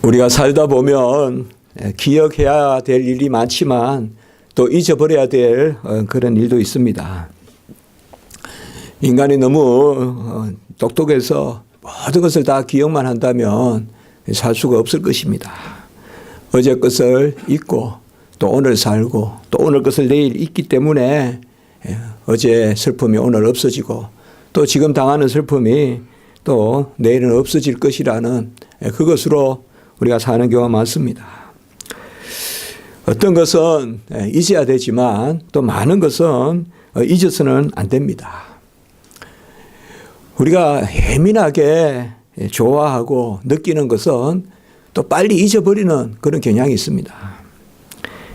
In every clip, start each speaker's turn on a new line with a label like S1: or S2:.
S1: 우리가 살다 보면 기억해야 될 일이 많지만 또 잊어버려야 될 그런 일도 있습니다. 인간이 너무 똑똑해서 모든 것을 다 기억만 한다면 살 수가 없을 것입니다. 어제 것을 잊고 또 오늘 살고 또 오늘 것을 내일 잊기 때문에 어제 슬픔이 오늘 없어지고 또 지금 당하는 슬픔이 또 내일은 없어질 것이라는 그것으로 우리가 사는 경우가 많습니다. 어떤 것은 잊어야 되지만 또 많은 것은 잊어서는 안 됩니다. 우리가 예민하게 좋아하고 느끼는 것은 또 빨리 잊어버리는 그런 경향이 있습니다.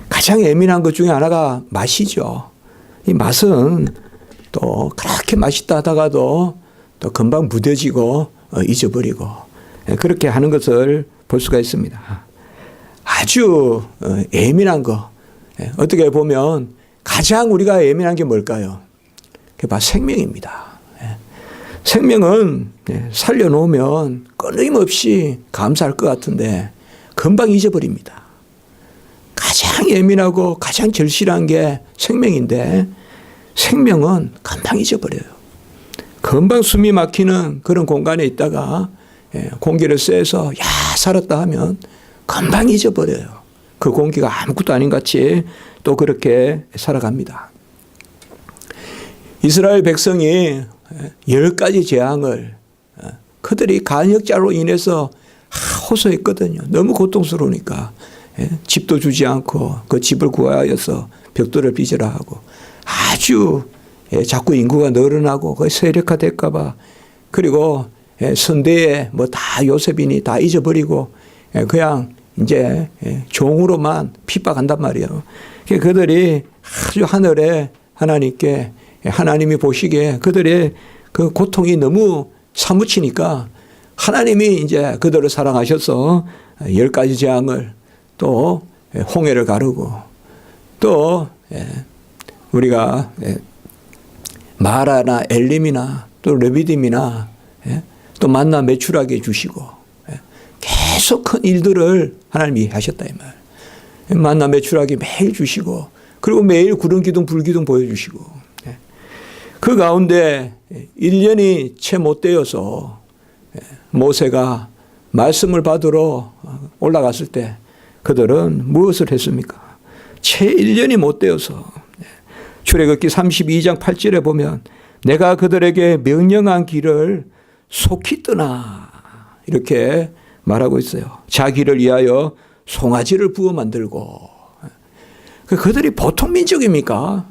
S1: 가장 예민한 것 중에 하나가 맛이죠. 이 맛은 또 그렇게 맛있다 하다가도 또 금방 무뎌지고 잊어버리고 그렇게 하는 것을 볼 수가 있습니다. 아주 예민한 거, 어떻게 보면 가장 우리가 예민한 게 뭘까요? 그게 바로 생명입니다. 생명은 살려놓으면 끊임없이 감사할 것 같은데 금방 잊어버립니다. 가장 예민하고 가장 절실한 게 생명인데 생명은 금방 잊어버려요. 금방 숨이 막히는 그런 공간에 있다가 공기를 쐬서 살았다 하면 금방 잊어버려요. 그 공기가 아무것도 아닌 같이 또 그렇게 살아갑니다. 이스라엘 백성이 10가지 재앙을 그들이 간역자로 인해서 호소했거든요. 너무 고통스러우니까 집도 주지 않고 그 집을 구하여서 벽돌을 빚으라 하고 아주 자꾸 인구가 늘어나고 거의 세력화될까 봐 그리고 선대에 뭐 다 요셉이니 다 잊어버리고 그냥 이제 종으로만 핍박한단 말이에요. 그들이 아주 하늘에 하나님께 하나님이 보시기에 그들의 그 고통이 너무 사무치니까 하나님이 이제 그들을 사랑하셔서 10가지 재앙을 또 홍해를 가르고 또 우리가 마라나 엘림이나 또 르비딤이나 또 만나 매출하게 주시고 계속 큰 일들을 하나님이 하셨다 이 말. 만나 매출하게 매일 주시고 그리고 매일 구름 기둥 불 기둥 보여주시고 그 가운데 1년이 채 못 되어서 모세가 말씀을 받으러 올라갔을 때 그들은 무엇을 했습니까? 채 1년이 못 되어서 출애굽기 32장 8절에 보면 내가 그들에게 명령한 길을 속히 떠나 이렇게 말하고 있어요. 자기를 위하여 송아지를 부어 만들고 그들이 보통 민족입니까?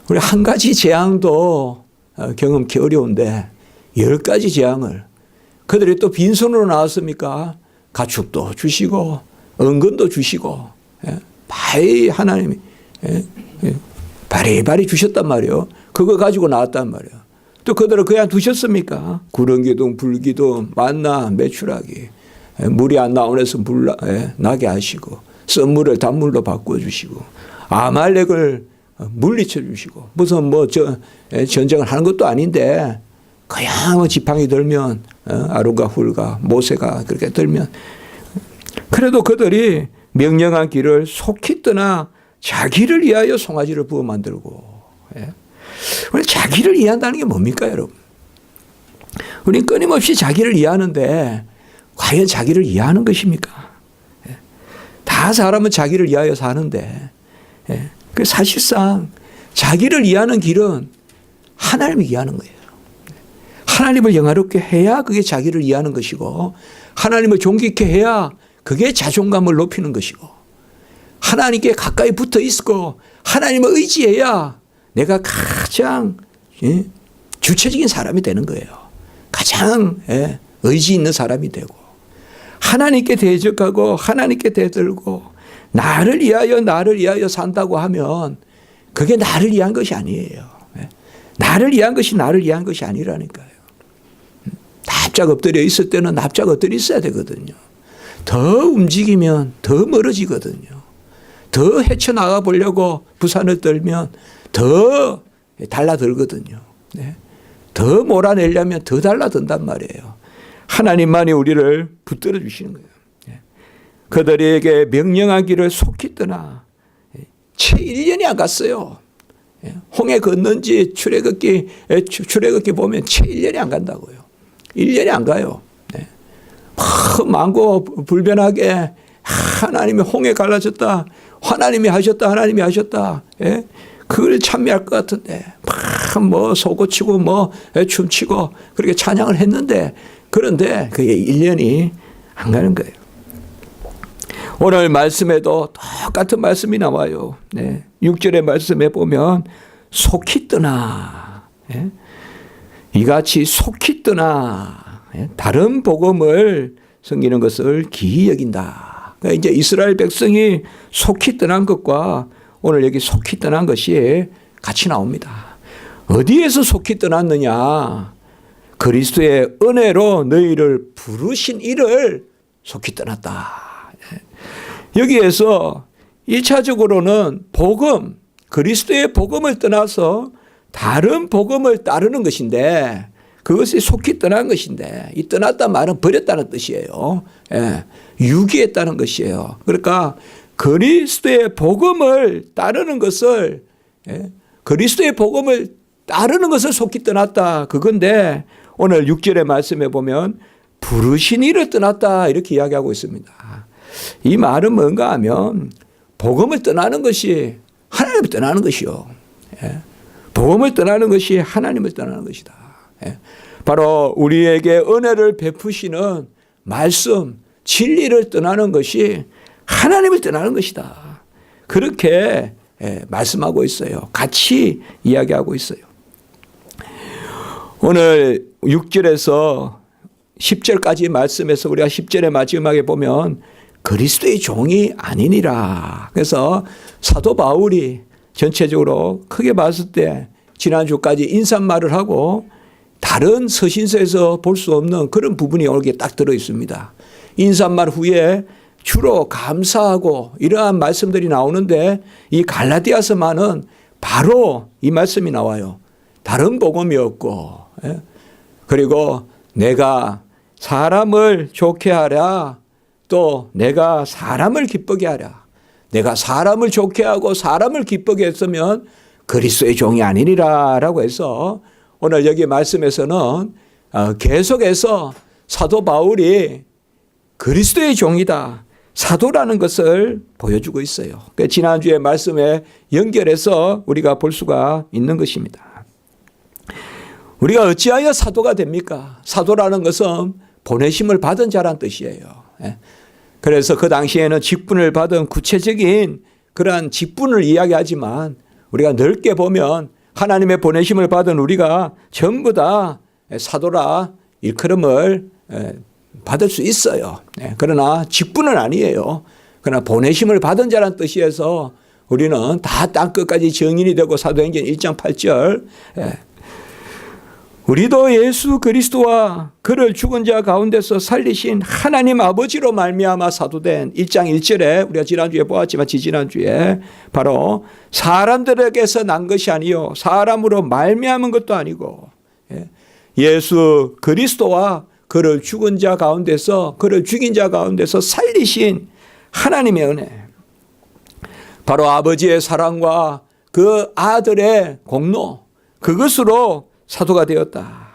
S1: 우리 한 가지 재앙도 경험하기 어려운데 10가지 재앙을 그들이 또 빈손으로 나왔습니까? 가축도 주시고 은근도 주시고 바이 하나님이 바리바리 주셨단 말이에요. 그거 가지고 나왔단 말이에요. 또 그들을 그냥 두셨습니까? 구름기둥 불기둥 만나 매출하기 물이 안 나오는 데서 물 나게 하시고 썬물을 단물로 바꿔주시고 아말렉을 물리쳐 주시고 무슨 뭐 전쟁을 하는 것도 아닌데 그냥 지팡이 들면 아론과 훌과 모세가 그렇게 들면 그래도 그들이 명령한 길을 속히 떠나 자기를 위하여 송아지를 부어 만들고 우리 자기를 이해한다는 게 뭡니까 여러분? 우리는 끊임없이 자기를 이해하는데 과연 자기를 이해하는 것입니까? 다 사람은 자기를 이해하여 사는데 그 사실상 자기를 이해하는 길은 하나님을 이해하는 거예요. 하나님을 영화롭게 해야 그게 자기를 이해하는 것이고 하나님을 존귀케 해야 그게 자존감을 높이는 것이고 하나님께 가까이 붙어 있고 하나님을 의지해야 내가 가장 주체적인 사람이 되는 거예요. 가장 의지 있는 사람이 되고 하나님께 대적하고 하나님께 대들고 나를 위하여 산다고 하면 그게 나를 위한 것이 아니에요. 나를 위한 것이 나를 위한 것이 아니라니까요. 납작 엎드려 있을 때는 납작 엎드려 있어야 되거든요. 더 움직이면 더 멀어지거든요. 더 헤쳐나가 보려고 부산을 떨면 더 달라들거든요. 더 몰아내려면 더 달라든단 말이에요. 하나님만이 우리를 붙들어 주시는 거예요. 그들에게 명령하기를 속히 떠나. 채 1년이 안 갔어요. 홍해 건넌지 출애굽기 보면 채 1년이 안 간다고요. 1년이 안 가요. 많고 불변하게 하나님이 홍해 갈라졌다. 하나님이 하셨다. 그걸 찬미할 것 같은데 막 소고치고 춤추고 그렇게 찬양을 했는데 그런데 그게 1년이 안 가는 거예요. 오늘 말씀에도 똑같은 말씀이 나와요. 6절의 말씀에 보면 속히 떠나. 이같이 속히 떠나. 다른 복음을 섬기는 것을 기이 여긴다. 그러니까 이제 이스라엘 백성이 속히 떠난 것과 오늘 여기 속히 떠난 것이 같이 나옵니다. 어디에서 속히 떠났느냐? 그리스도의 은혜로 너희를 부르신 이를 속히 떠났다. 여기에서 1차적으로는 복음, 그리스도의 복음을 떠나서 다른 복음을 따르는 것인데 그것이 속히 떠난 것인데 이 떠났단 말은 버렸다는 뜻이에요. 유기했다는 것이에요. 그러니까 그리스도의 복음을 따르는 것을 속히 떠났다. 그건데 오늘 6절의 말씀에 보면 부르신 이를 떠났다 이렇게 이야기하고 있습니다. 이 말은 뭔가 하면 복음을 떠나는 것이 하나님을 떠나는 것이요. 복음을 떠나는 것이 하나님을 떠나는 것이다. 바로 우리에게 은혜를 베푸시는 말씀, 진리를 떠나는 것이 하나님을 떠나는 것이다. 그렇게 말씀하고 있어요. 같이 이야기하고 있어요. 오늘 6절에서 10절까지 말씀에서 우리가 10절의 마지막에 보면 그리스도의 종이 아니니라. 그래서 사도 바울이 전체적으로 크게 봤을 때 지난주까지 인사말을 하고 다른 서신서에서 볼 수 없는 그런 부분이 여기에 딱 들어 있습니다. 인사말 후에 주로 감사하고 이러한 말씀들이 나오는데 이 갈라디아서만은 바로 이 말씀이 나와요. 다른 복음이 없고 그리고 내가 사람을 좋게 하랴 또 내가 사람을 기쁘게 하랴. 내가 사람을 좋게 하고 사람을 기쁘게 했으면 그리스도의 종이 아니리라 라고 해서 오늘 여기 말씀에서는 계속해서 사도 바울이 그리스도의 종이다. 사도라는 것을 보여주고 있어요. 그러니까 지난주에 말씀에 연결해서 우리가 볼 수가 있는 것입니다. 우리가 어찌하여 사도가 됩니까? 사도라는 것은 보내심을 받은 자란 뜻이에요. 그래서 그 당시에는 직분을 받은 구체적인 그러한 직분을 이야기하지만 우리가 넓게 보면 하나님의 보내심을 받은 우리가 전부 다 사도라 일컬음을 받을 수 있어요. 그러나 직분은 아니에요. 그러나 보내심을 받은 자란 뜻이어서 우리는 다 땅끝까지 증인이 되고 사도행전 1장 8절 우리도 예수 그리스도와 그를 죽은 자 가운데서 살리신 하나님 아버지로 말미암아 사도된 1장 1절에 우리가 지난주에 보았지만 지지난주에 바로 사람들에게서 난 것이 아니요 사람으로 말미암은 것도 아니고 예수 그리스도와 그를 죽은 자 가운데서 그를 죽인 자 가운데서 살리신 하나님의 은혜 바로 아버지의 사랑과 그 아들의 공로 그것으로 사도가 되었다.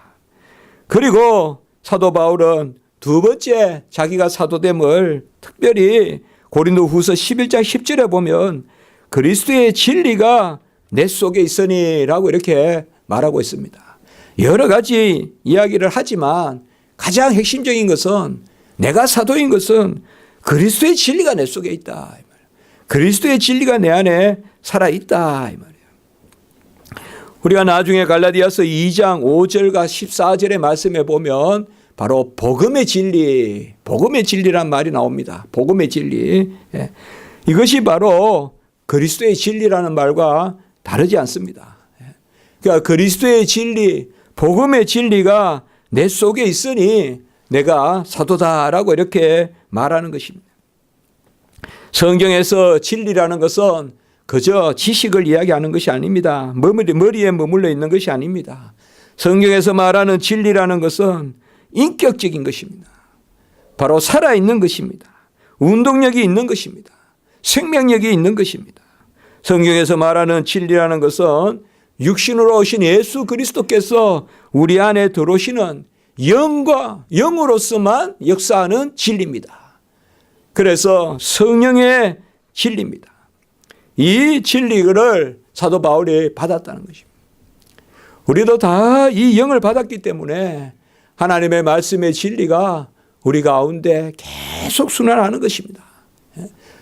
S1: 그리고 사도 바울은 두 번째 자기가 사도됨을 특별히 고린도후서 11장 10절에 보면 그리스도의 진리가 내 속에 있으니 라고 이렇게 말하고 있습니다. 여러 가지 이야기를 하지만 가장 핵심적인 것은 내가 사도인 것은 그리스도의 진리가 내 속에 있다. 그리스도의 진리가 내 안에 살아있다. 이 말이에요. 우리가 나중에 갈라디아서 2장 5절과 14절의 말씀에 보면 바로 복음의 진리란 말이 나옵니다. 복음의 진리. 이것이 바로 그리스도의 진리라는 말과 다르지 않습니다. 그러니까 그리스도의 진리, 복음의 진리가 내 속에 있으니 내가 사도다라고 이렇게 말하는 것입니다. 성경에서 진리라는 것은 그저 지식을 이야기하는 것이 아닙니다. 머리에 머물러 있는 것이 아닙니다. 성경에서 말하는 진리라는 것은 인격적인 것입니다. 바로 살아있는 것입니다. 운동력이 있는 것입니다. 생명력이 있는 것입니다. 성경에서 말하는 진리라는 것은 육신으로 오신 예수 그리스도께서 우리 안에 들어오시는 영으로서만 역사하는 진리입니다. 그래서 성령의 진리입니다. 이 진리를 사도 바울이 받았다는 것입니다. 우리도 다 이 영을 받았기 때문에 하나님의 말씀의 진리가 우리 가운데 계속 순환하는 것입니다.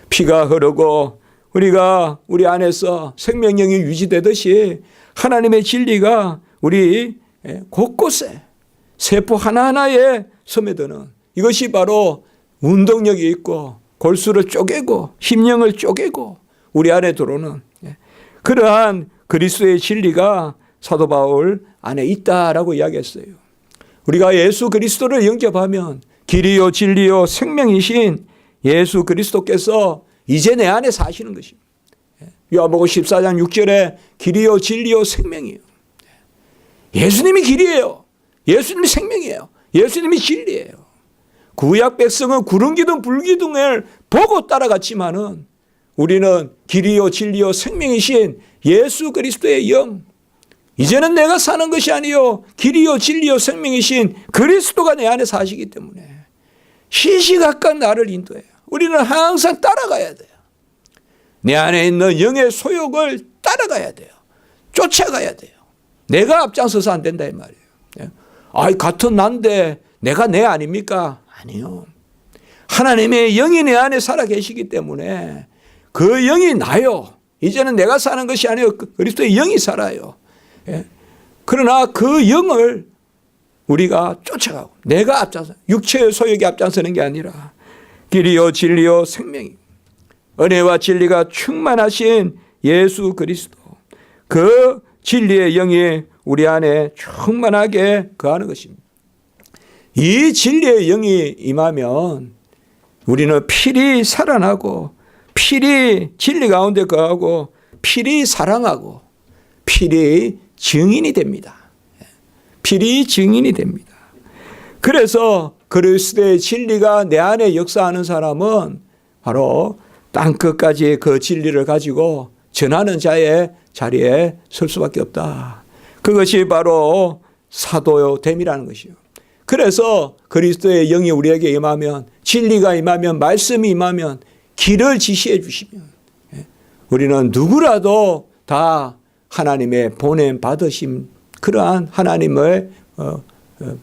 S1: 피가 흐르고 우리 안에서 생명력이 유지되듯이 하나님의 진리가 우리 곳곳에 세포 하나하나에 스며드는, 이것이 바로 운동력이 있고 골수를 쪼개고 심령을 쪼개고 우리 안에 들어오는 그러한 그리스도의 진리가 사도 바울 안에 있다라고 이야기했어요. 우리가 예수 그리스도를 영접하면 길이요 진리요 생명이신 예수 그리스도께서 이제 내 안에 사시는 것입니다. 요한복음 14장 6절에 길이요 진리요 생명이에요. 예수님이 길이에요. 예수님이 생명이에요. 예수님이 진리예요. 구약 백성은 구름기둥 불기둥을 보고 따라갔지만은 우리는 길이요 진리요 생명이신 예수 그리스도의 영, 이제는 내가 사는 것이 아니요 길이요 진리요 생명이신 그리스도가 내 안에 사시기 때문에 시시각각 나를 인도해요. 우리는 항상 따라가야 돼요. 내 안에 있는 영의 소욕을 따라가야 돼요. 쫓아가야 돼요. 내가 앞장서서 안 된다 이 말이에요. 같은 난데 내가 내 아닙니까? 아니요. 하나님의 영이 내 안에 살아 계시기 때문에 그 영이 나요. 이제는 내가 사는 것이 아니요 그리스도의 영이 살아요. 그러나 그 영을 우리가 쫓아가고 내가 앞장서, 육체의 소욕이 앞장서는 게 아니라 길이요 진리요 생명이, 은혜와 진리가 충만하신 예수 그리스도, 그 진리의 영이 우리 안에 충만하게 거하는 것입니다. 이 진리의 영이 임하면 우리는 필히 살아나고 필히 진리 가운데 거하고 필히 사랑하고 필히 증인이 됩니다. 필히 증인이 됩니다. 그래서 그리스도의 진리가 내 안에 역사하는 사람은 바로 땅끝까지 그 진리를 가지고 전하는 자의 자리에 설 수밖에 없다. 그것이 바로 사도됨이라는 것이요. 그래서 그리스도의 영이 우리에게 임하면, 진리가 임하면, 말씀이 임하면, 길을 지시해 주시면 우리는 누구라도 다 하나님의 보냄 받으심, 그러한 하나님의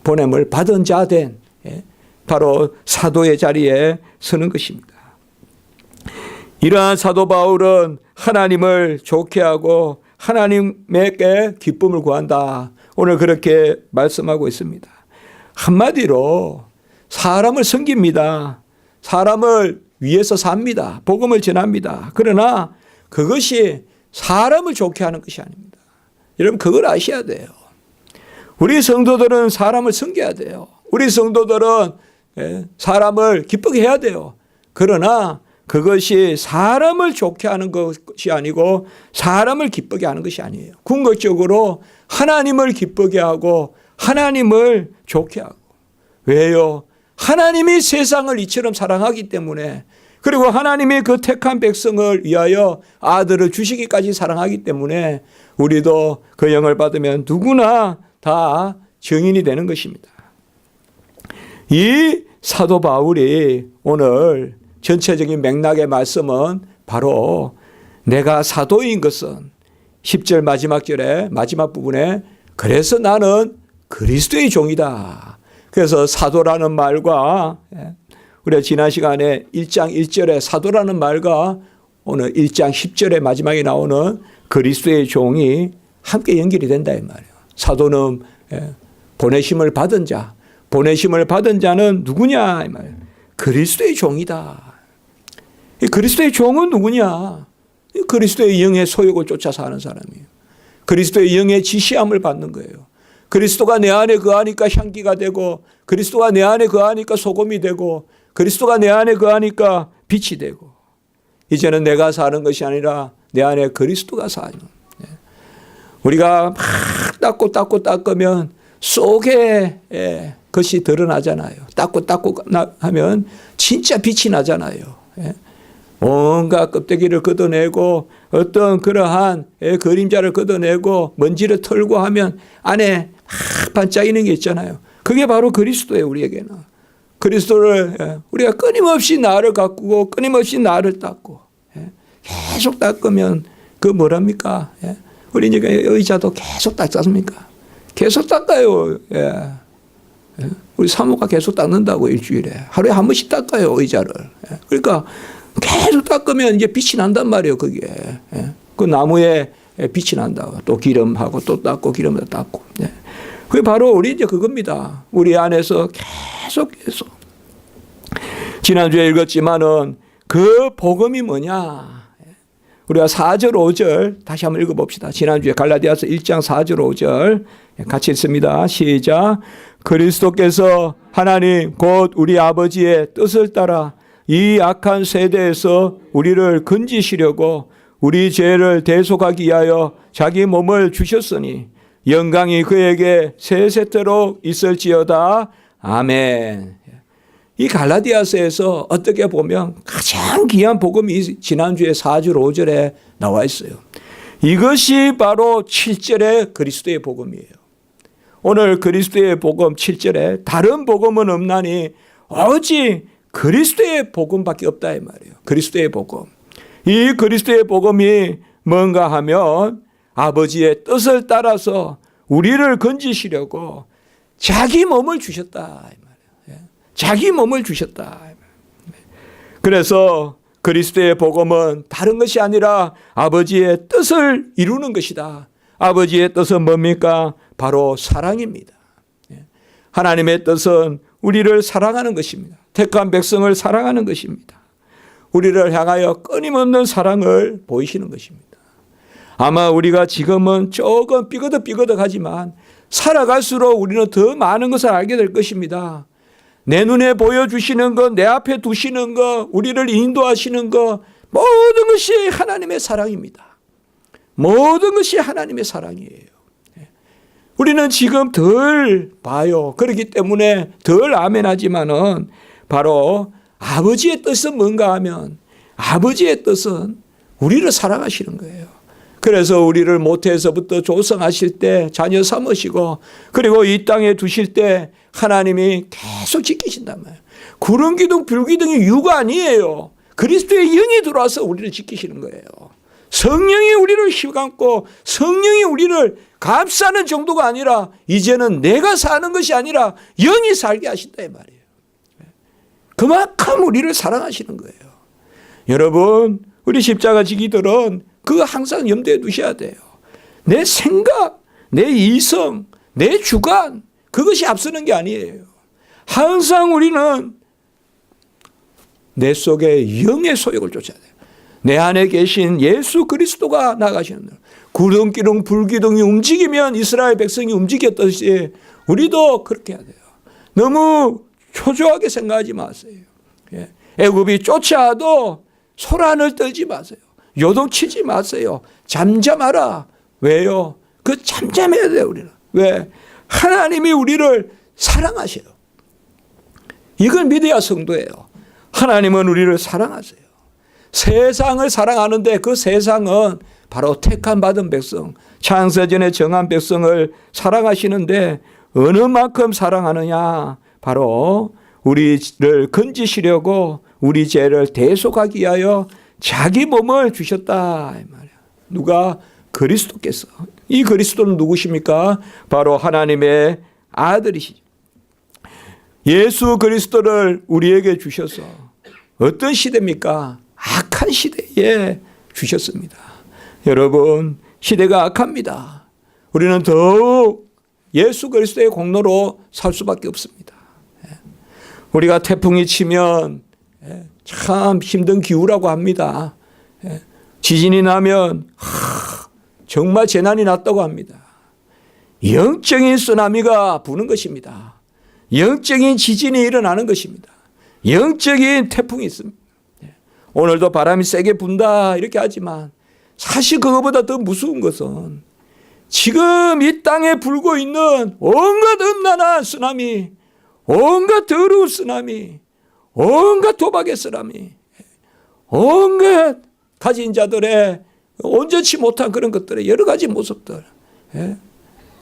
S1: 보냄을 받은 자 된 바로 사도의 자리에 서는 것입니다. 이러한 사도 바울은 하나님을 좋게 하고 하나님에게 기쁨을 구한다. 오늘 그렇게 말씀하고 있습니다. 한마디로 사람을 섬깁니다. 사람을 위해서 삽니다. 복음을 전합니다. 그러나 그것이 사람을 좋게 하는 것이 아닙니다. 여러분 그걸 아셔야 돼요. 우리 성도들은 사람을 섬겨야 돼요. 우리 성도들은 사람을 기쁘게 해야 돼요. 그러나 그것이 사람을 좋게 하는 것이 아니고 사람을 기쁘게 하는 것이 아니에요. 궁극적으로 하나님을 기쁘게 하고 하나님을 좋게 하고. 왜요? 하나님이 세상을 이처럼 사랑하기 때문에, 그리고 하나님이 그 택한 백성을 위하여 아들을 주시기까지 사랑하기 때문에 우리도 그 영을 받으면 누구나 다 증인이 되는 것입니다. 이 사도 바울이 오늘 전체적인 맥락의 말씀은 바로 내가 사도인 것은 10절 마지막 절에 마지막 부분에 그래서 나는 그리스도의 종이다. 그래서 사도라는 말과 우리가 지난 시간에 1장 1절에 사도라는 말과 오늘 1장 10절에 마지막에 나오는 그리스도의 종이 함께 연결이 된다 이 말이에요. 사도는 보내심을 받은 자, 보내심을 받은 자는 누구냐 이 말이에요. 그리스도의 종이다. 그리스도의 종은 누구냐? 그리스도의 영의 소욕을 쫓아 사는 사람이에요. 그리스도의 영의 지시함을 받는 거예요. 그리스도가 내 안에 거하니까 향기가 되고, 그리스도가 내 안에 거하니까 소금이 되고, 그리스도가 내 안에 거하니까 빛이 되고, 이제는 내가 사는 것이 아니라 내 안에 그리스도가 사는. 우리가 막 닦으면 속에 것이 드러나잖아요. 닦고 하면 진짜 빛이 나잖아요. 온갖 껍데기를 걷어내고 어떤 그러한 그림자를 걷어내고 먼지를 털고 하면 안에 막 반짝이는 게 있잖아요. 그게 바로 그리스도예요. 우리에게는. 그리스도를 우리가 끊임없이 나를 가꾸고 끊임없이 나를 닦고 계속 닦으면 그 뭐랍니까? 우리 이제 의자도 계속 닦지 않습니까? 계속 닦아요. 우리 사모가 계속 닦는다고 일주일에. 하루에 한 번씩 닦아요. 의자를. 그러니까 계속 닦으면 이제 빛이 난단 말이에요. 그게. 그 나무에 빛이 난다고. 또 기름하고 또 닦고 기름을 닦고. 그게 바로 우리 이제 그겁니다. 우리 안에서 계속. 지난주에 읽었지만은 그 복음이 뭐냐. 우리가 4절 5절 다시 한번 읽어봅시다. 지난주에 갈라디아서 1장 4절 5절 같이 읽습니다. 시작. 그리스도께서 하나님 곧 우리 아버지의 뜻을 따라 이 악한 세대에서 우리를 건지시려고 우리 죄를 대속하기 위하여 자기 몸을 주셨으니 영광이 그에게 세세토록 있을지어다. 아멘. 이 갈라디아서에서 어떻게 보면 가장 귀한 복음이 지난주에 4절 5절에 나와 있어요. 이것이 바로 7절의 그리스도의 복음이에요. 오늘 그리스도의 복음 7절에 다른 복음은 없나니 오직 그리스도의 복음밖에 없다 이 말이에요. 그리스도의 복음. 이 그리스도의 복음이 뭔가 하면 아버지의 뜻을 따라서 우리를 건지시려고 자기 몸을 주셨다 이 말이에요. 자기 몸을 주셨다. 그래서 그리스도의 복음은 다른 것이 아니라 아버지의 뜻을 이루는 것이다. 아버지의 뜻은 뭡니까? 바로 사랑입니다. 하나님의 뜻은 우리를 사랑하는 것입니다. 택한 백성을 사랑하는 것입니다. 우리를 향하여 끊임없는 사랑을 보이시는 것입니다. 아마 우리가 지금은 조금 삐거덕하지만 살아갈수록 우리는 더 많은 것을 알게 될 것입니다. 내 눈에 보여주시는 것, 내 앞에 두시는 것, 우리를 인도하시는 것, 모든 것이 하나님의 사랑입니다. 모든 것이 하나님의 사랑이에요. 우리는 지금 덜 봐요. 그렇기 때문에 덜 아멘하지만은 바로 아버지의 뜻은 뭔가 하면 아버지의 뜻은 우리를 사랑하시는 거예요. 그래서 우리를 모태에서부터 조성하실 때 자녀 삼으시고 그리고 이 땅에 두실 때 하나님이 계속 지키신단 말이에요. 구름 기둥 불 기둥이 유가 아니에요. 그리스도의 영이 들어와서 우리를 지키시는 거예요. 성령이 우리를 휘감고 성령이 우리를 감싸는 정도가 아니라 이제는 내가 사는 것이 아니라 영이 살게 하신다 이 말이에요. 그만큼 우리를 사랑하시는 거예요. 여러분 우리 십자가 지기들은 그거 항상 염두에 두셔야 돼요. 내 생각, 내 이성, 내 주관 그것이 앞서는 게 아니에요. 항상 우리는 내 속에 영의 소욕을 쫓아야 돼요. 내 안에 계신 예수 그리스도가 나가시는 대로 구름 기둥 불 기둥이 움직이면 이스라엘 백성이 움직였듯이 우리도 그렇게 해야 돼요. 너무 초조하게 생각하지 마세요. 애굽이 쫓아와도 소란을 떨지 마세요. 요동치지 마세요. 잠잠하라. 왜요? 그 잠잠해야 돼요, 우리는. 왜? 하나님이 우리를 사랑하셔요. 이걸 믿어야 성도예요. 하나님은 우리를 사랑하세요. 세상을 사랑하는데 그 세상은 바로 택한 받은 백성, 창세전에 정한 백성을 사랑하시는데 어느 만큼 사랑하느냐? 바로 우리를 건지시려고 우리 죄를 대속하기 위하여 자기 몸을 주셨다 이 말이야. 누가? 그리스도께서. 이 그리스도는 누구십니까? 바로 하나님의 아들이시죠. 예수 그리스도를 우리에게 주셔서 어떤 시대입니까? 악한 시대에 주셨습니다. 여러분 시대가 악합니다. 우리는 더욱 예수 그리스도의 공로로 살 수밖에 없습니다. 우리가 태풍이 치면 참 힘든 기후라고 합니다. 지진이 나면 정말 재난이 났다고 합니다. 영적인 쓰나미가 부는 것입니다. 영적인 지진이 일어나는 것입니다. 영적인 태풍이 있습니다. 오늘도 바람이 세게 분다 이렇게 하지만 사실 그것보다 더 무서운 것은 지금 이 땅에 불고 있는 온갖 음란한 쓰나미, 온갖 더러운 쓰나미, 온갖 도박의 쓰나미, 온갖 가진 자들의 온전치 못한 그런 것들의 여러 가지 모습들.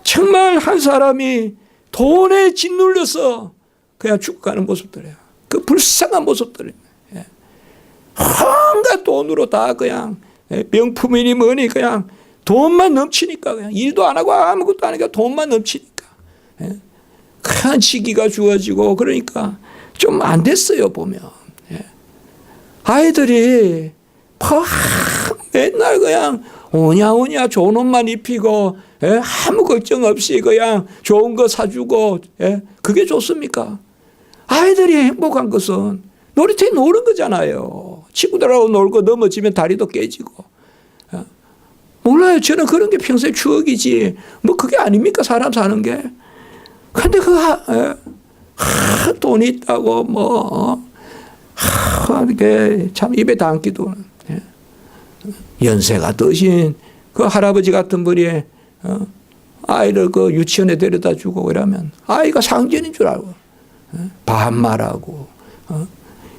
S1: 정말 한 사람이 돈에 짓눌려서 그냥 죽어가는 모습들이에요. 그 불쌍한 모습들입니다. 온갖 돈으로 다 그냥 명품이니 뭐니 그냥 돈만 넘치니까 그냥 일도 안 하고 아무것도 안 하니까 돈만 넘치니까 큰 시기가 주어지고 그러니까 좀 안 됐어요 보면. 아이들이 맨날 그냥 오냐오냐 좋은 옷만 입히고 아무 걱정 없이 그냥 좋은 거 사주고 그게 좋습니까? 아이들이 행복한 것은 놀이터에 노는 거잖아요. 친구들하고 놀고 넘어지면 다리도 깨지고. 몰라요. 저는 그런 게 평소의 추억이지. 뭐 그게 아닙니까? 사람 사는 게. 근데 돈이 있다고 이게 참 입에 담기도. 연세가 드신 그 할아버지 같은 분이 아이를 그 유치원에 데려다 주고 그러면 아이가 상전인 줄 알고 반말하고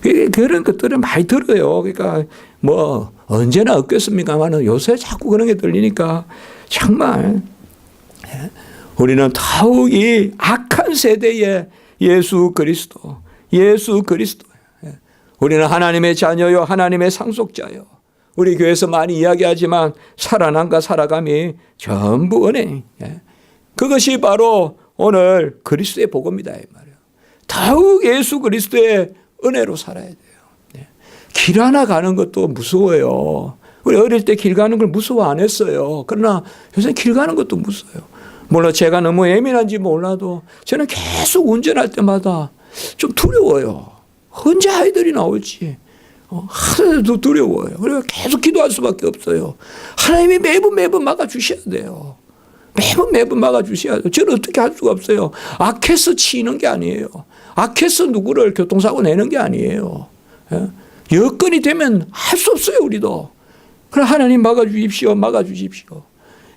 S1: 그런 것들은 많이 들어요. 그러니까 뭐 언제나 없겠습니까만은 요새 자꾸 그런 게 들리니까 정말 우리는 더욱 이 악한 세대의 예수 그리스도 우리는 하나님의 자녀요 하나님의 상속자요. 우리 교회에서 많이 이야기하지만 살아남과 살아감이 전부 은혜. 그것이 바로 오늘 그리스도의 복음이다 이 말이에요. 더욱 예수 그리스도의 은혜로 살아야 돼요. 길 하나 가는 것도 무서워요. 우리 어릴 때 길 가는 걸 무서워 안 했어요. 그러나 요새 길 가는 것도 무서워요. 물론 제가 너무 예민한지 몰라도 저는 계속 운전할 때마다 좀 두려워요. 언제 아이들이 나올지. 하나도 두려워요. 그래서 계속 기도할 수밖에 없어요. 하나님이 매번 막아주셔야 돼요. 매번 막아주셔야 돼요. 저는 어떻게 할 수가 없어요. 악해서 치는 게 아니에요. 악해서 누구를 교통사고 내는 게 아니에요. 여건이 되면 할 수 없어요, 우리도. 그럼 하나님 막아주십시오.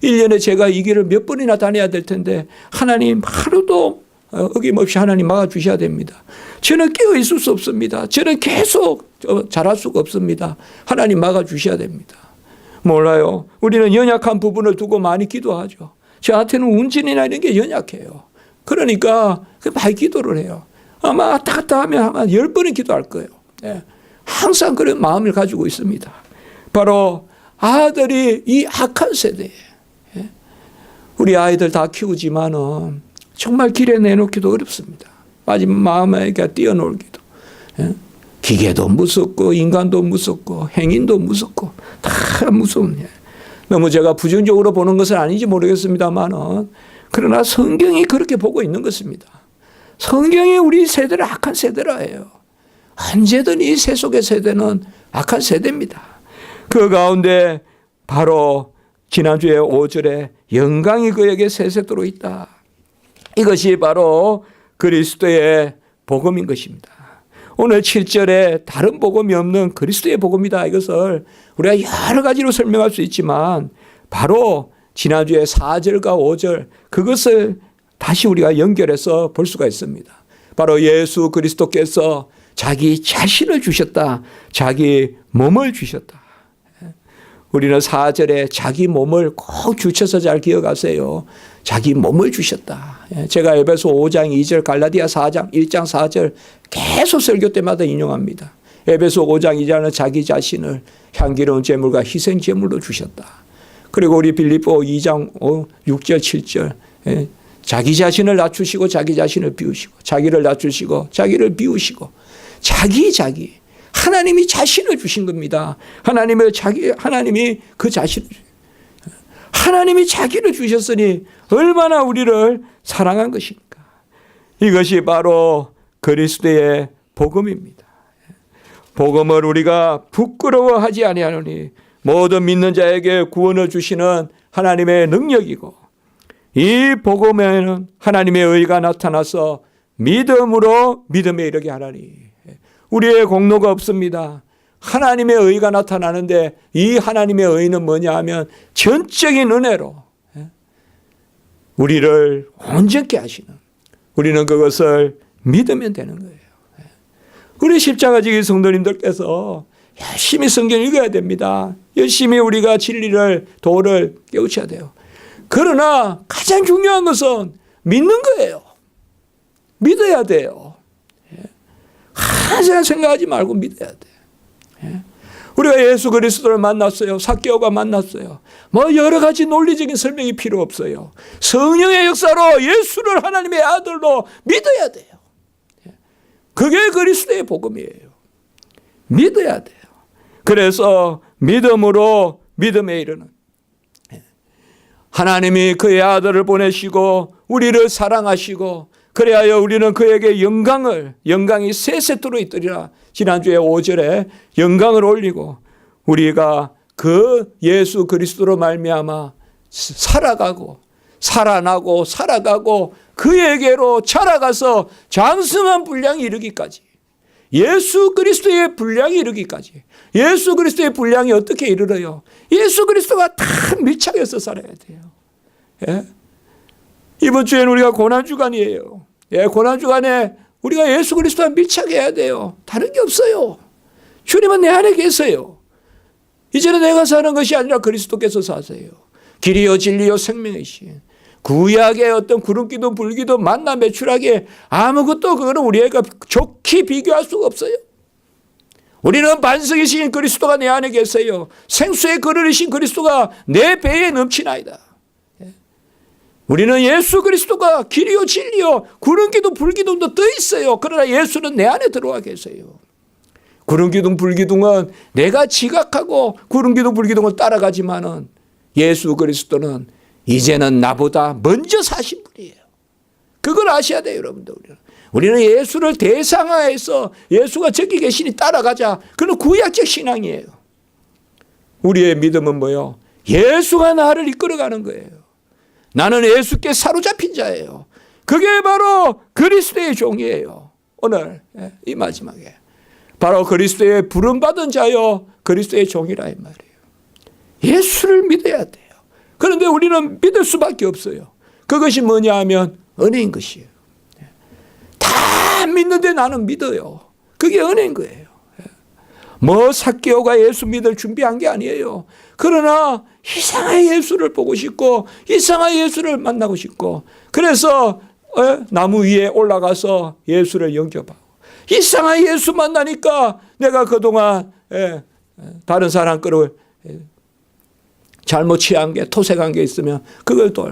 S1: 1년에 제가 이 길을 몇 번이나 다녀야 될 텐데 하나님 하루도 어김없이 하나님 막아주셔야 됩니다. 저는 깨어 있을 수 없습니다. 저는 계속 잘할 수가 없습니다. 하나님 막아주셔야 됩니다. 몰라요. 우리는 연약한 부분을 두고 많이 기도하죠. 저한테는 운전이나 이런 게 연약해요. 그러니까 많이 기도를 해요. 아마 왔다 갔다 하면 아마 10번은 기도할 거예요. 항상 그런 마음을 가지고 있습니다. 바로 아들이 이 악한 세대에 우리 아이들 다 키우지만은 정말 길에 내놓기도 어렵습니다. 마지막 마음에 뛰어놀기도. 기계도 무섭고 인간도 무섭고 행인도 무섭고 다 무서운. 너무 제가 부정적으로 보는 것은 아닌지 모르겠습니다만은 그러나 성경이 그렇게 보고 있는 것입니다. 성경이 우리 세대를 악한 세대라 해요. 언제든 이 세속의 세대는 악한 세대입니다. 그 가운데 바로 지난주에 5절에 영광이 그에게 세세토록 있다. 이것이 바로 그리스도의 복음인 것입니다. 오늘 7절에 다른 복음이 없는 그리스도의 복음이다. 이것을 우리가 여러 가지로 설명할 수 있지만 바로 지난주에 4절과 5절 그것을 다시 우리가 연결해서 볼 수가 있습니다. 바로 예수 그리스도께서 자기 자신을 주셨다. 자기 몸을 주셨다. 우리는 4절에 자기 몸을 꼭 주셔서 잘 기억하세요. 자기 몸을 주셨다. 제가 에베소 5장 2절 갈라디아 4장 1장 4절 계속 설교 때마다 인용합니다. 에베소 5장 2절은 자기 자신을 향기로운 제물과 희생 제물로 주셨다. 그리고 우리 빌립보 2장 6절 7절 자기 자신을 낮추시고 자기 자신을 비우시고 자기를 낮추시고 자기를 비우시고 자기 하나님이 자신을 주신 겁니다. 하나님이 그 자신을 하나님이 자기를 주셨으니 얼마나 우리를 사랑한 것입니까? 이것이 바로 그리스도의 복음입니다. 복음을 우리가 부끄러워하지 아니하노니 모든 믿는 자에게 구원을 주시는 하나님의 능력이고 이 복음에는 하나님의 의가 나타나서 믿음으로 믿음에 이르게 하나니 우리의 공로가 없습니다. 하나님의 의가 나타나는데 이 하나님의 의는 뭐냐 하면 전적인 은혜로 우리를 온전케 하시는 우리는 그것을 믿으면 되는 거예요. 우리 십자가지기 성도님들께서 열심히 성경 읽어야 됩니다. 열심히 우리가 진리를, 도를 깨우쳐야 돼요. 그러나 가장 중요한 것은 믿는 거예요. 믿어야 돼요. 항상 생각하지 말고 믿어야 돼요. 우리가 예수 그리스도를 만났어요. 삭개오가 만났어요. 뭐 여러 가지 논리적인 설명이 필요 없어요. 성령의 역사로 예수를 하나님의 아들로 믿어야 돼요. 그게 그리스도의 복음이에요. 믿어야 돼요. 그래서 믿음으로 믿음에 이르는, 하나님이 그의 아들을 보내시고 우리를 사랑하시고 그래야 우리는 그에게 영광이 세세토록 있더리라. 지난주에 5절에 영광을 올리고 우리가 그 예수 그리스도로 말미암아 살아가고 살아나고 살아가고 그에게로 자라가서 장성한 분량이 이르기까지, 예수 그리스도의 분량이 이르기까지. 예수 그리스도의 분량이 어떻게 이르러요? 예수 그리스도가 다 밀착해서 살아야 돼요. 예? 이번 주에는 우리가 고난주간이에요. 예, 고난주간에 우리가 예수 그리스도와 밀착해야 돼요. 다른 게 없어요. 주님은 내 안에 계세요. 이제는 내가 사는 것이 아니라 그리스도께서 사세요. 길이요 진리요 생명이신 구약의 어떤 구름기도 불기도 만나 매출하게 아무것도 그거는 우리가 좋게 비교할 수가 없어요. 우리는 반석이신 그리스도가 내 안에 계세요. 생수의 그릇이신 그리스도가 내 배에 넘치나이다. 우리는 예수 그리스도가 길이요 진리요 구름기둥 불기둥도 떠 있어요. 그러나 예수는 내 안에 들어와 계세요. 구름기둥 불기둥은 내가 지각하고 구름기둥 불기둥을 따라가지만은 예수 그리스도는 이제는 나보다 먼저 사신 분이에요. 그걸 아셔야 돼요, 여러분들. 우리는 예수를 대상화해서 예수가 저기 계시니 따라가자. 그건 구약적 신앙이에요. 우리의 믿음은 뭐예요? 예수가 나를 이끌어가는 거예요. 나는 예수께 사로잡힌 자예요. 그게 바로 그리스도의 종이에요. 오늘 이 마지막에 바로 그리스도의 부름받은 자요 그리스도의 종이라 이 말이에요. 예수를 믿어야 돼요. 그런데 우리는 믿을 수밖에 없어요. 그것이 뭐냐 하면 은혜인 것이에요. 다 믿는데 나는 믿어요. 그게 은혜인 거예요. 뭐 삭개오가 예수 믿을 준비한 게 아니에요. 그러나 이상한 예수를 보고 싶고 이상한 예수를 만나고 싶고 그래서 나무 위에 올라가서 예수를 영접하고 이상한 예수 만나니까 내가 그동안 다른 사람 거를 잘못 취한 게 토색한 게 있으면 그걸 또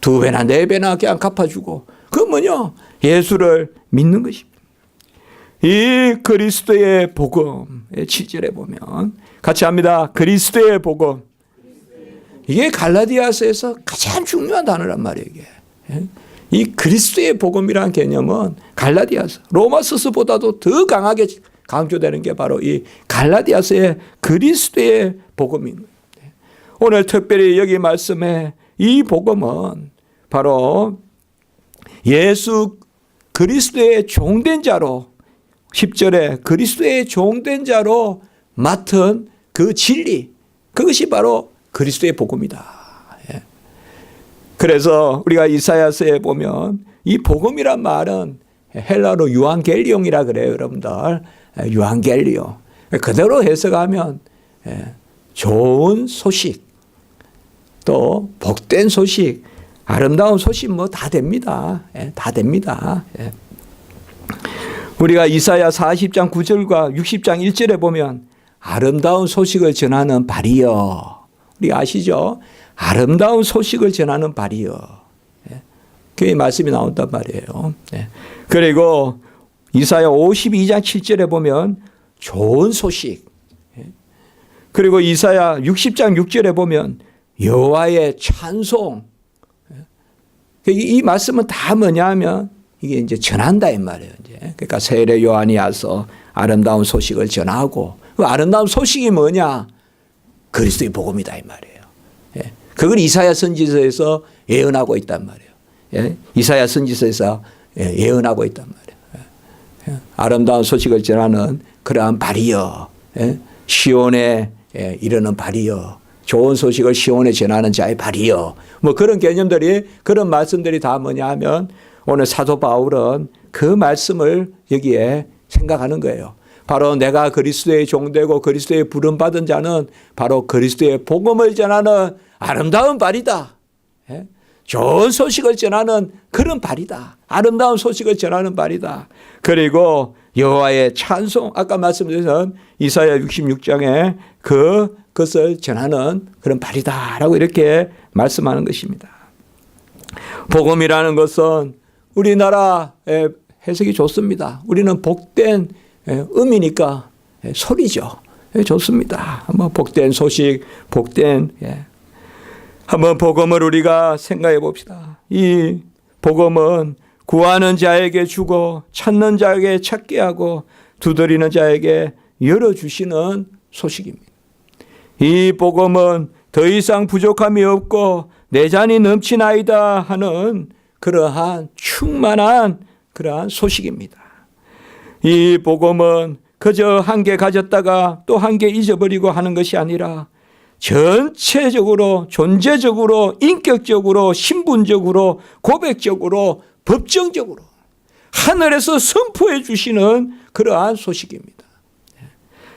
S1: 2배나 4배나 그냥 갚아주고 그건 뭐냐? 예수를 믿는 것입니다. 이 그리스도의 복음 7절에 보면 같이 합니다. 그리스도의 복음. 이게 갈라디아서에서 가장 중요한 단어란 말이에요. 이게. 이 그리스도의 복음이라는 개념은 갈라디아서 로마서서보다도 더 강하게 강조되는 게 바로 이 갈라디아서의 그리스도의 복음입니다. 오늘 특별히 여기 말씀에 이 복음은 바로 예수 그리스도의 종된 자로 10절에 그리스도의 종된 자로 맡은 그 진리 그것이 바로 그리스도의 복음이다. 그래서 우리가 이사야서에 보면 이 복음이란 말은 헬라어로 유앙겔리옹이라 그래요. 여러분들 유앙겔리옹 그대로 해석하면 좋은 소식 또 복된 소식 아름다운 소식 뭐 다 됩니다. 다 됩니다. 우리가 이사야 40장 9절과 60장 1절에 보면 아름다운 소식을 전하는 발이여. 우리 아시죠? 아름다운 소식을 전하는 발이여. 그 말씀이 나온단 말이에요. 그리고 이사야 52장 7절에 보면 좋은 소식. 그리고 이사야 60장 6절에 보면 여호와의 찬송. 이 말씀은 다 뭐냐 하면 이게 이제 전한다 이 말이에요. 이제. 그러니까 세례 요한이 와서 아름다운 소식을 전하고 그 아름다운 소식이 뭐냐? 그리스도의 복음이다 이 말이에요. 그걸 이사야 선지서에서 예언하고 있단 말이에요. 이사야 선지서에서 예언하고 있단 말이에요. 아름다운 소식을 전하는 그러한 발이여. 시온에 이르는 발이여. 좋은 소식을 시온에 전하는 자의 발이여. 뭐 그런 개념들이 그런 말씀들이 다 뭐냐 하면 오늘 사도 바울은 그 말씀을 여기에 생각하는 거예요. 바로 내가 그리스도의 종되고 그리스도의 부름받은 자는 바로 그리스도의 복음을 전하는 아름다운 발이다. 좋은 소식을 전하는 그런 발이다. 아름다운 소식을 전하는 발이다. 그리고 여호와의 찬송, 아까 말씀드린 이사야 66장에 그것을 전하는 그런 발이다라고 이렇게 말씀하는 것입니다. 복음이라는 것은 우리나라의 해석이 좋습니다. 우리는 복된 음이니까 소리죠. 좋습니다. 한번 복된 소식, 복된 한번 복음을 우리가 생각해 봅시다. 이 복음은 구하는 자에게 주고 찾는 자에게 찾게 하고 두드리는 자에게 열어주시는 소식입니다. 이 복음은 더 이상 부족함이 없고 내 잔이 넘치나이다 하는 그러한 충만한 그러한 소식입니다. 이 복음은 그저 한 개 가졌다가 또 한 개 잊어버리고 하는 것이 아니라 전체적으로 존재적으로 인격적으로 신분적으로 고백적으로 법정적으로 하늘에서 선포해 주시는 그러한 소식입니다.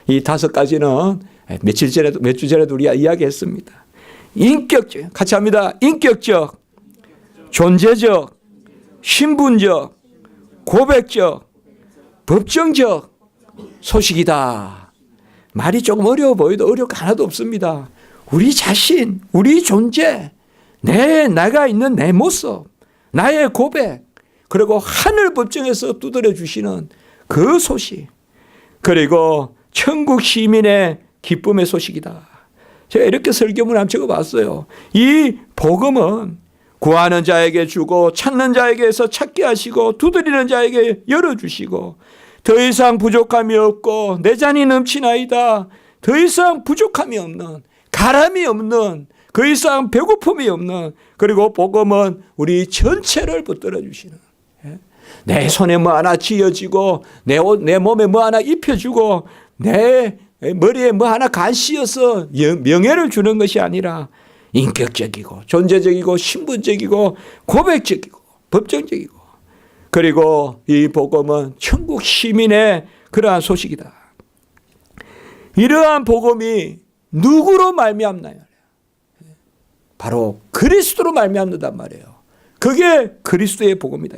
S1: 이 5가지는 몇 주 전에도 우리가 이야기했습니다. 인격적, 같이 합니다. 인격적, 존재적, 신분적, 고백적, 법정적 소식이다. 말이 조금 어려워 보여도 어려울 거 하나도 없습니다. 우리 자신, 우리 존재, 내가 있는 내 모습, 나의 고백, 그리고 하늘 법정에서 두드려 주시는 그 소식, 그리고 천국 시민의 기쁨의 소식이다. 제가 이렇게 설교문을 한번 적어봤어요. 이 복음은 구하는 자에게 주고 찾는 자에게서 찾게 하시고 두드리는 자에게 열어주시고 더 이상 부족함이 없고 내 잔이 넘치나이다. 더 이상 부족함이 없는, 가람이 없는, 더 이상 배고픔이 없는, 그리고 복음은 우리 전체를 붙들어 주시는, 내 손에 뭐 하나 쥐어지고 내 몸에 뭐 하나 입혀주고 내 머리에 뭐 하나 간 씌어서 명예를 주는 것이 아니라 인격적이고 존재적이고 신분적이고 고백적이고 법정적이고, 그리고 이 복음은 천국 시민의 그러한 소식이다. 이러한 복음이 누구로 말미암나요? 바로 그리스도로 말미암는단 말이에요. 그게 그리스도의 복음이다.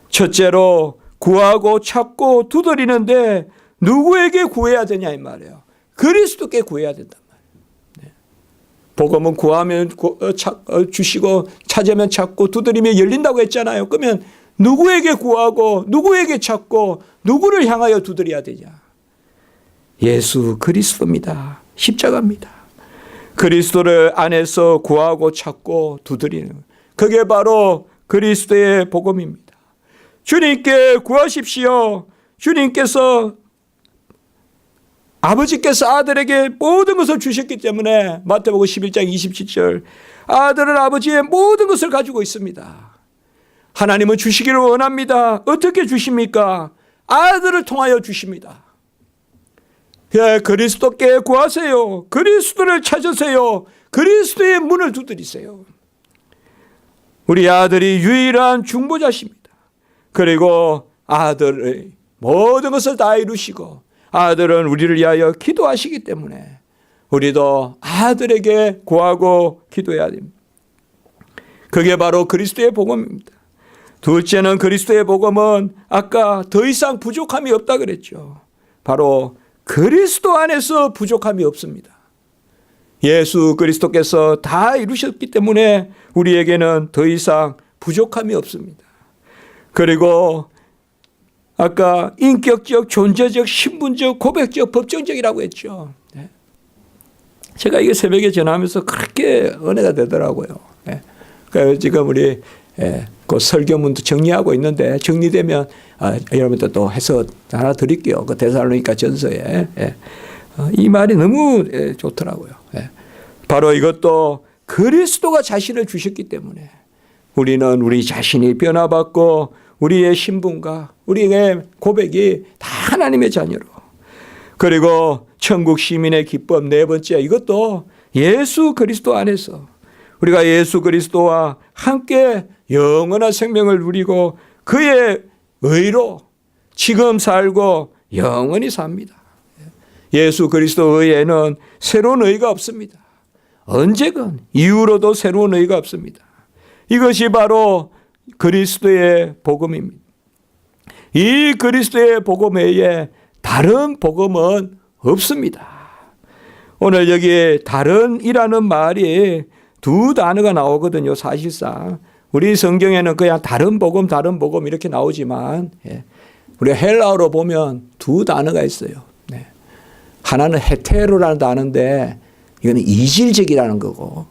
S1: 첫째로 구하고 찾고 두드리는데 누구에게 구해야 되냐 이 말이에요. 그리스도께 구해야 된단 말이에요. 복음은 구하면 주시고 찾으면 찾고 두드리면 열린다고 했잖아요. 그러면 누구에게 구하고 누구에게 찾고 누구를 향하여 두드려야 되냐? 예수 그리스도입니다. 십자가입니다. 그리스도를 안에서 구하고 찾고 두드리는, 그게 바로 그리스도의 복음입니다. 주님께 구하십시오. 주님께서 아버지께서 아들에게 모든 것을 주셨기 때문에 마태복음 11장 27절 아들은 아버지의 모든 것을 가지고 있습니다. 하나님은 주시기를 원합니다. 어떻게 주십니까? 아들을 통하여 주십니다. 그리스도께 구하세요. 그리스도를 찾으세요. 그리스도의 문을 두드리세요. 우리 아들이 유일한 중보자십니다. 그리고 아들의 모든 것을 다 이루시고 아들은 우리를 위하여 기도하시기 때문에 우리도 아들에게 구하고 기도해야 됩니다. 그게 바로 그리스도의 복음입니다. 둘째는 그리스도의 복음은 아까 더 이상 부족함이 없다 그랬죠. 바로 그리스도 안에서 부족함이 없습니다. 예수 그리스도께서 다 이루셨기 때문에 우리에게는 더 이상 부족함이 없습니다. 그리고 아까 인격적, 존재적, 신분적, 고백적, 법정적이라고 했죠. 제가 이게 새벽에 전하면서 그렇게 은혜가 되더라고요. 그러니까 지금 우리 그 설교문도 정리하고 있는데 정리되면 여러분들 또 해서 하나 드릴게요. 그 데살로니가 전서에 이 말이 너무 좋더라고요. 바로 이것도 그리스도가 자신을 주셨기 때문에 우리는 우리 자신이 변화받고 우리의 신분과 우리의 고백이 다 하나님의 자녀로, 그리고 천국 시민의 기쁨 네 번째, 이것도 예수 그리스도 안에서 우리가 예수 그리스도와 함께 영원한 생명을 누리고 그의 의로 지금 살고 영원히 삽니다. 예수 그리스도 의에는 새로운 의가 없습니다. 언제건 이후로도 새로운 의가 없습니다. 이것이 바로 그리스도의 복음입니다. 이 그리스도의 복음 외에 다른 복음은 없습니다. 오늘 여기에 다른이라는 말이 두 단어가 나오거든요. 사실상 우리 성경에는 그냥 다른 복음 이렇게 나오지만 우리가 헬라어로 보면 두 단어가 있어요. 하나는 헤테로라는 단어인데 이거는 이질적이라는 거고,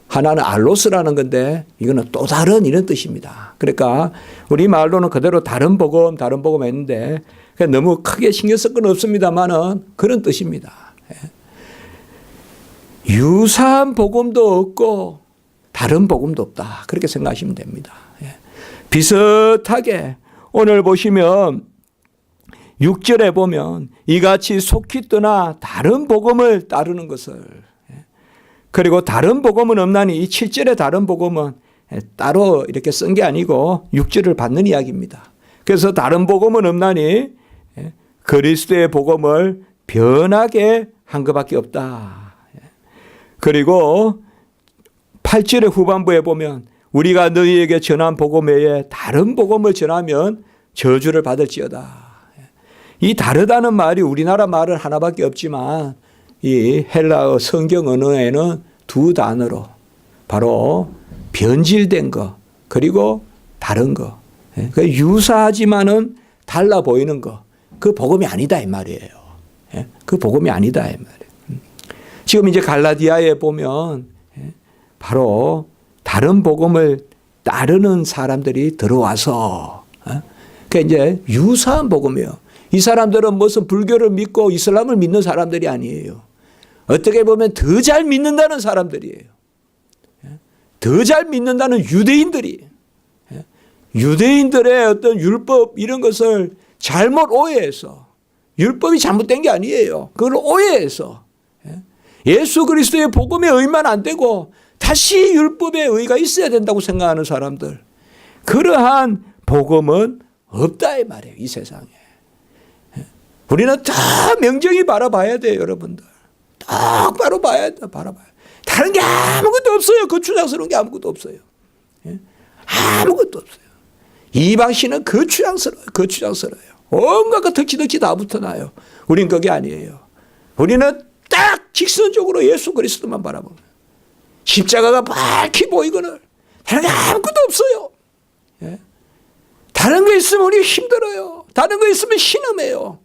S1: 하나는 알로스라는 건데 이거는 또 다른 이런 뜻입니다. 그러니까 우리 말로는 그대로 다른 복음 했는데 너무 크게 신경 쓸 건 없습니다만은 그런 뜻입니다. 유사한 복음도 없고 다른 복음도 없다. 그렇게 생각하시면 됩니다. 비슷하게 오늘 보시면 6절에 보면 이같이 속히 떠나 다른 복음을 따르는 것을, 그리고 다른 복음은 없나니 이 7절의 다른 복음은 따로 이렇게 쓴 게 아니고 6절을 받는 이야기입니다. 그래서 다른 복음은 없나니 그리스도의 복음을 변하게 한 것밖에 없다. 그리고 8절의 후반부에 보면 우리가 너희에게 전한 복음 외에 다른 복음을 전하면 저주를 받을지어다. 이 다르다는 말이 우리나라 말은 하나밖에 없지만 이 헬라어 성경 언어에는 두 단어로 바로 변질된 거 그리고 다른 거, 유사하지만은 달라 보이는 거, 그 복음이 아니다 이 말이에요. 그 복음이 아니다 이 말이에요. 지금 이제 갈라디아에 보면 바로 다른 복음을 따르는 사람들이 들어와서 그러니까 이제 유사한 복음이에요. 이 사람들은 무슨 불교를 믿고 이슬람을 믿는 사람들이 아니에요. 어떻게 보면 더 잘 믿는다는 사람들이에요. 더 잘 믿는다는 유대인들이, 유대인들의 어떤 율법 이런 것을 잘못 오해해서, 율법이 잘못된 게 아니에요. 그걸 오해해서 예수 그리스도의 복음에 의만 안 되고 다시 율법의 의가 있어야 된다고 생각하는 사람들, 그러한 복음은 없다 이 말이에요. 이 세상에. 우리는 다 명정히 바라봐야 돼요, 여러분들. 똑바로 봐야 돼, 바라봐야 돼. 다른 게 아무것도 없어요. 거추장스러운 게 아무것도 없어요. 아무것도 없어요. 이방신은 거추장스러워요. 온갖 거 덕지덕지 다 붙어나요. 우린 그게 아니에요. 우리는 딱 직선적으로 예수 그리스도만 바라보는, 십자가가 밝히 보이거늘 다른 게 아무것도 없어요. 다른 거 있으면 우리 힘들어요. 다른 거 있으면 신음해요.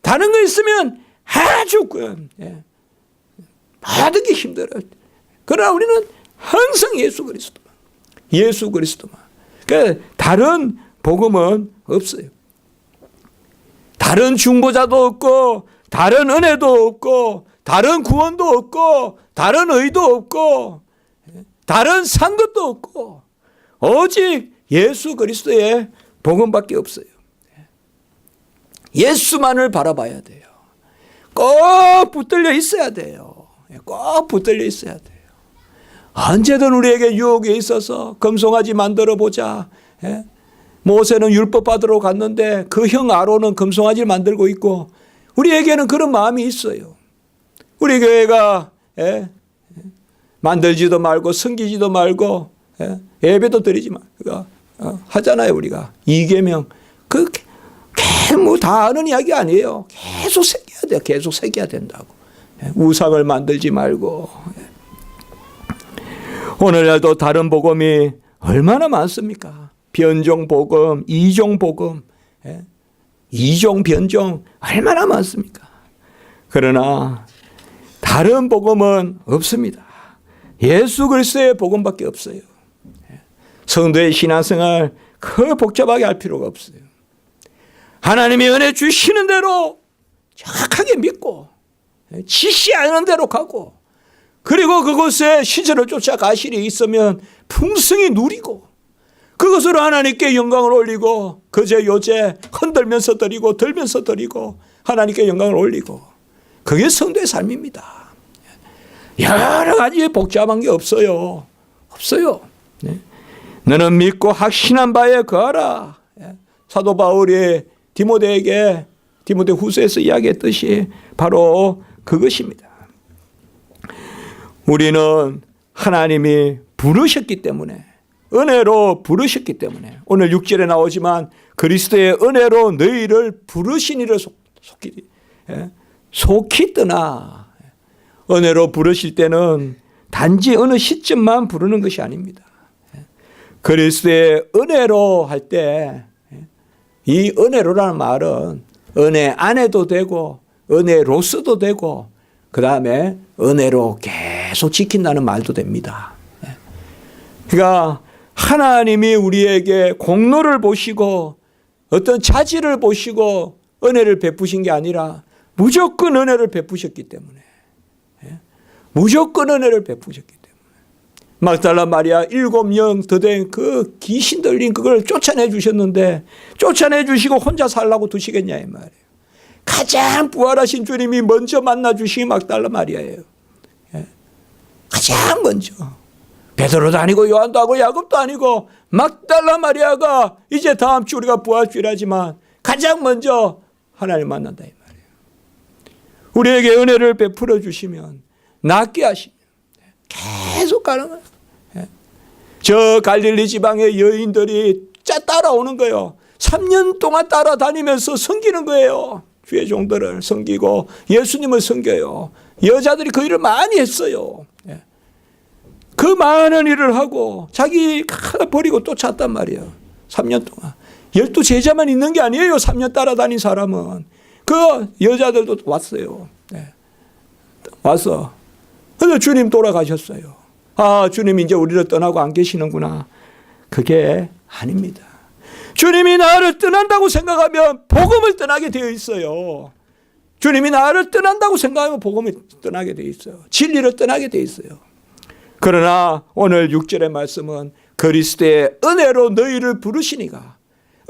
S1: 다른 거 있으면 아주 모든 게 힘들어요. 그러나 우리는 항상 예수 그리스도만. 그러니까 다른 복음은 없어요. 다른 중보자도 없고, 다른 은혜도 없고, 다른 구원도 없고, 다른 의도 없고, 다른 산 것도 없고, 오직 예수 그리스도의 복음밖에 없어요. 예수만을 바라봐야 돼요. 꼭 붙들려 있어야 돼요. 꼭 붙들려 있어야 돼요. 언제든 우리에게 유혹이 있어서 금송아지 만들어 보자. 모세는 율법 받으러 갔는데 그 형 아론은 금송아지를 만들고 있고, 우리에게는 그런 마음이 있어요. 우리 교회가 만들지도 말고 섬기지도 말고 예배도 드리지 말고 하잖아요. 우리가 이계명 뭐 다 아는 이야기 아니에요. 계속 새겨야 돼요. 계속 새겨야 된다고. 우상을 만들지 말고. 오늘날도 다른 복음이 얼마나 많습니까? 변종 복음, 이종 복음, 이종 변종 얼마나 많습니까? 그러나 다른 복음은 없습니다. 예수 그리스도의 복음밖에 없어요. 성도의 신앙생활 그 복잡하게 할 필요가 없어요. 하나님의 은혜 주시는 대로 정확하게 믿고 지시하는 대로 가고, 그리고 그곳에 시절을 쫓아가실 일이 있으면 풍성히 누리고, 그것으로 하나님께 영광을 올리고, 그제 요제 흔들면서 드리고 들면서 드리고 하나님께 영광을 올리고, 그게 성도의 삶입니다. 여러 가지 복잡한 게 없어요. 없어요. 너는 믿고 확신한 바에 거하라. 사도 바울이 디모데에게 디모데 후서에서 이야기했듯이 바로 그것입니다. 우리는 하나님이 부르셨기 때문에, 은혜로 부르셨기 때문에, 오늘 6절에 나오지만 그리스도의 은혜로 너희를 부르시니를 속히 떠나. 은혜로 부르실 때는 단지 어느 시점만 부르는 것이 아닙니다. 그리스도의 은혜로 할 때, 이 은혜로라는 말은 은혜 안에도 되고 은혜로서도 되고 그 다음에 은혜로 계속 지킨다는 말도 됩니다. 그러니까 하나님이 우리에게 공로를 보시고 어떤 자질을 보시고 은혜를 베푸신 게 아니라 무조건 은혜를 베푸셨기 때문에, 무조건 은혜를 베푸셨기 때문에 막달라 마리아 7명 더 된 그 귀신 들린 그걸 쫓아내 주셨는데 쫓아내 주시고 혼자 살라고 두시겠냐 이 말이에요. 가장 부활하신 주님이 먼저 만나 주신 막달라 마리아예요. 가장 먼저. 베드로도 아니고 요한도 아니고 야곱도 아니고 막달라 마리아가 이제 다음 주 우리가 부활주일하지만 가장 먼저 하나님 만난다 이 말이에요. 우리에게 은혜를 베풀어 주시면 낫게 하시면 계속 가는 거예요. 저 갈릴리 지방의 여인들이 따라오는 거예요. 3년 동안 따라다니면서 섬기는 거예요. 주의 종들을 섬기고 예수님을 섬겨요. 여자들이 그 일을 많이 했어요. 그 많은 일을 하고 자기 버리고 또 찾단 말이에요. 3년 동안. 12제자만 있는 게 아니에요. 3년 따라다닌 사람은. 그 여자들도 왔어요. 와서. 근데 주님 돌아가셨어요. 아, 주님 이제 우리를 떠나고 안 계시는구나. 그게 아닙니다. 주님이 나를 떠난다고 생각하면 복음을 떠나게 되어 있어요. 주님이 나를 떠난다고 생각하면 복음을 떠나게 되어 있어요. 진리를 떠나게 되어 있어요. 그러나 오늘 6절의 말씀은 그리스도의 은혜로 너희를 부르시니가,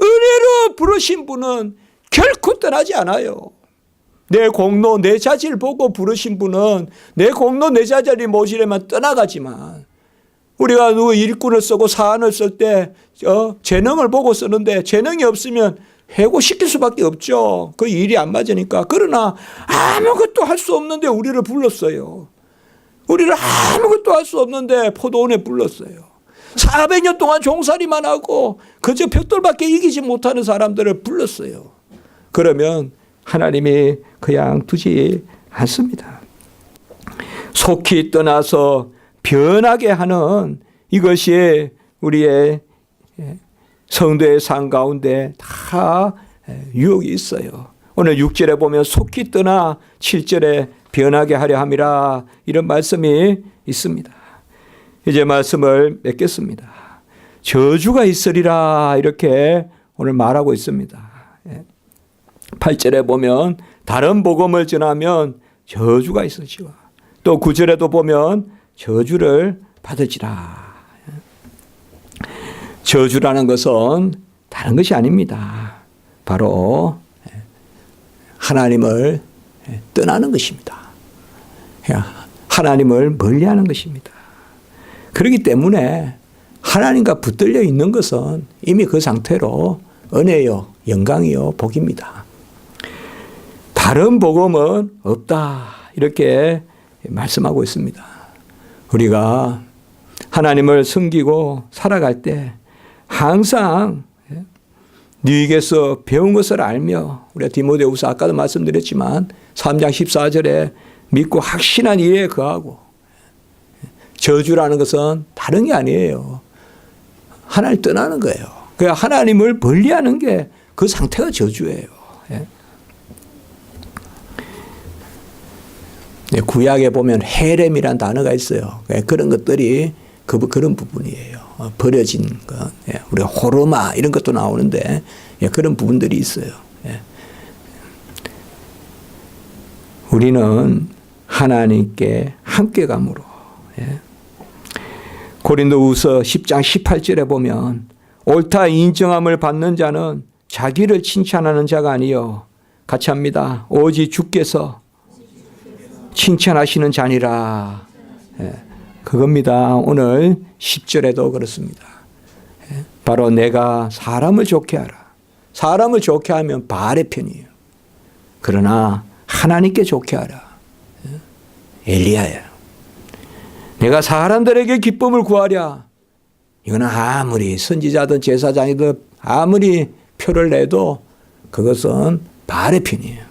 S1: 은혜로 부르신 분은 결코 떠나지 않아요. 내 공로 내 자질 보고 부르신 분은 내 공로 내 자질이 모자라면 떠나가지만, 우리가 누구 일꾼을 쓰고 사안을 쓸 때 재능을 보고 쓰는데 재능이 없으면 해고시킬 수밖에 없죠. 그 일이 안 맞으니까. 그러나 아무것도 할 수 없는데 우리를 불렀어요. 우리를 아무것도 할 수 없는데 포도원에 불렀어요. 400년 동안 종살이만 하고 그저 벽돌밖에 이기지 못하는 사람들을 불렀어요. 그러면 하나님이 그냥 두지 않습니다. 속히 떠나서 변하게 하는 이것이 우리의 성도의 삶 가운데 다 유혹이 있어요. 오늘 6절에 보면 속히 떠나 7절에 변하게 하려 함이라 이런 말씀이 있습니다. 이제 말씀을 맺겠습니다. 저주가 있으리라 이렇게 오늘 말하고 있습니다. 8절에 보면 다른 복음을 전하면 저주가 있으시고 또 9절에도 보면 저주를 받으시라. 저주라는 것은 다른 것이 아닙니다. 바로 하나님을 떠나는 것입니다. 하나님을 멀리하는 것입니다. 그렇기 때문에 하나님과 붙들려 있는 것은 이미 그 상태로 은혜요, 영광이요, 복입니다. 다른 복음은 없다 이렇게 말씀하고 있습니다. 우리가 하나님을 섬기고 살아갈 때 항상 너희에게서 배운 것을 알며, 우리가 디모데후서 아까도 말씀드렸지만 3장 14절에 믿고 확신한 일에 거하고, 저주라는 것은 다른 게 아니에요. 하나님을 떠나는 거예요. 그러니까 하나님을 멀리하는 게 그 상태가 저주예요. 구약에 보면 헤렘이라는 단어가 있어요. 그런 것들이 그런 부분이에요. 버려진 것, 우리가 호르마 이런 것도 나오는데 그런 부분들이 있어요. 우리는 하나님께 함께 감으로, 고린도후서 10장 18절에 보면 옳다 인정함을 받는 자는 자기를 칭찬하는 자가 아니요, 같이 합니다. 오직 주께서 칭찬하시는 자니라. 그겁니다. 오늘 10절에도 그렇습니다. 바로 내가 사람을 좋게 하라. 사람을 좋게 하면 바알의 편이에요. 그러나 하나님께 좋게 하라. 엘리야야. 내가 사람들에게 기쁨을 구하랴. 이거는 아무리 선지자든 제사장이든 아무리 표를 내도 그것은 바알의 편이에요.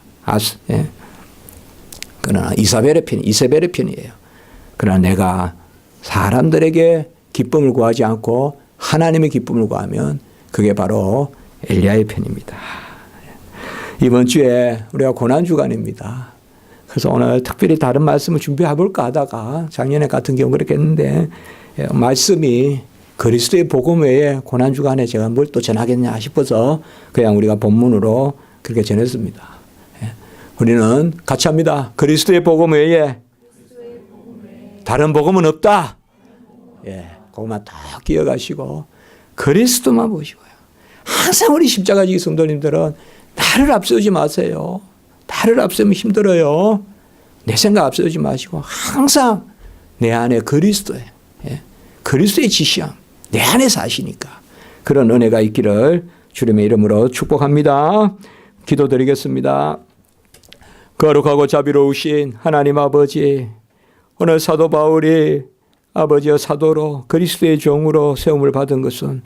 S1: 그러나 이세벨의 편이에요. 그러나 내가 사람들에게 기쁨을 구하지 않고 하나님의 기쁨을 구하면 그게 바로 엘리야의 편입니다. 이번 주에 우리가 고난주간입니다. 그래서 오늘 특별히 다른 말씀을 준비해 볼까 하다가 작년에 같은 경우 그렇게 했는데 말씀이 그리스도의 복음 외에 고난주간에 제가 뭘 또 전하겠냐 싶어서 그냥 우리가 본문으로 그렇게 전했습니다. 우리는 같이 합니다. 그리스도의 복음 외에 다른 복음은 없다. 그것만 딱 기억하시고 그리스도만 보시고요. 항상 우리 십자가지기 성도님들은 나를 앞세우지 마세요. 나를 앞세우면 힘들어요. 내 생각 앞세우지 마시고 항상 내 안에 그리스도의 지시함 내 안에 사시니까 그런 은혜가 있기를 주님의 이름으로 축복합니다. 기도드리겠습니다. 거룩하고 자비로우신 하나님 아버지, 오늘 사도 바울이 아버지여 사도로 그리스도의 종으로 세움을 받은 것은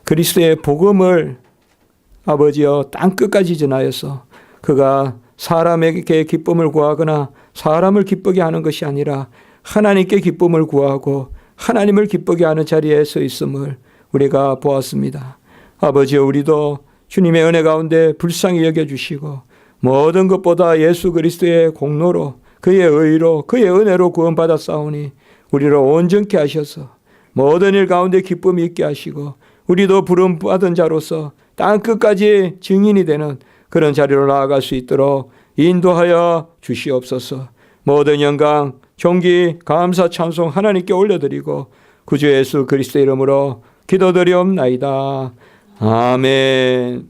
S1: 그리스도의 복음을 아버지여 땅끝까지 전하여서 그가 사람에게 기쁨을 구하거나 사람을 기쁘게 하는 것이 아니라 하나님께 기쁨을 구하고 하나님을 기쁘게 하는 자리에 서 있음을 우리가 보았습니다. 아버지여 우리도 주님의 은혜 가운데 불쌍히 여겨주시고 모든 것보다 예수 그리스도의 공로로 그의 의로 그의 은혜로 구원받았사오니 우리를 온전케 하셔서 모든 일 가운데 기쁨이 있게 하시고 우리도 부름받은 자로서 땅끝까지 증인이 되는 그런 자리로 나아갈 수 있도록 인도하여 주시옵소서. 모든 영광, 존귀, 감사, 찬송 하나님께 올려드리고 구주 예수 그리스도의 이름으로 기도드리옵나이다. 아멘.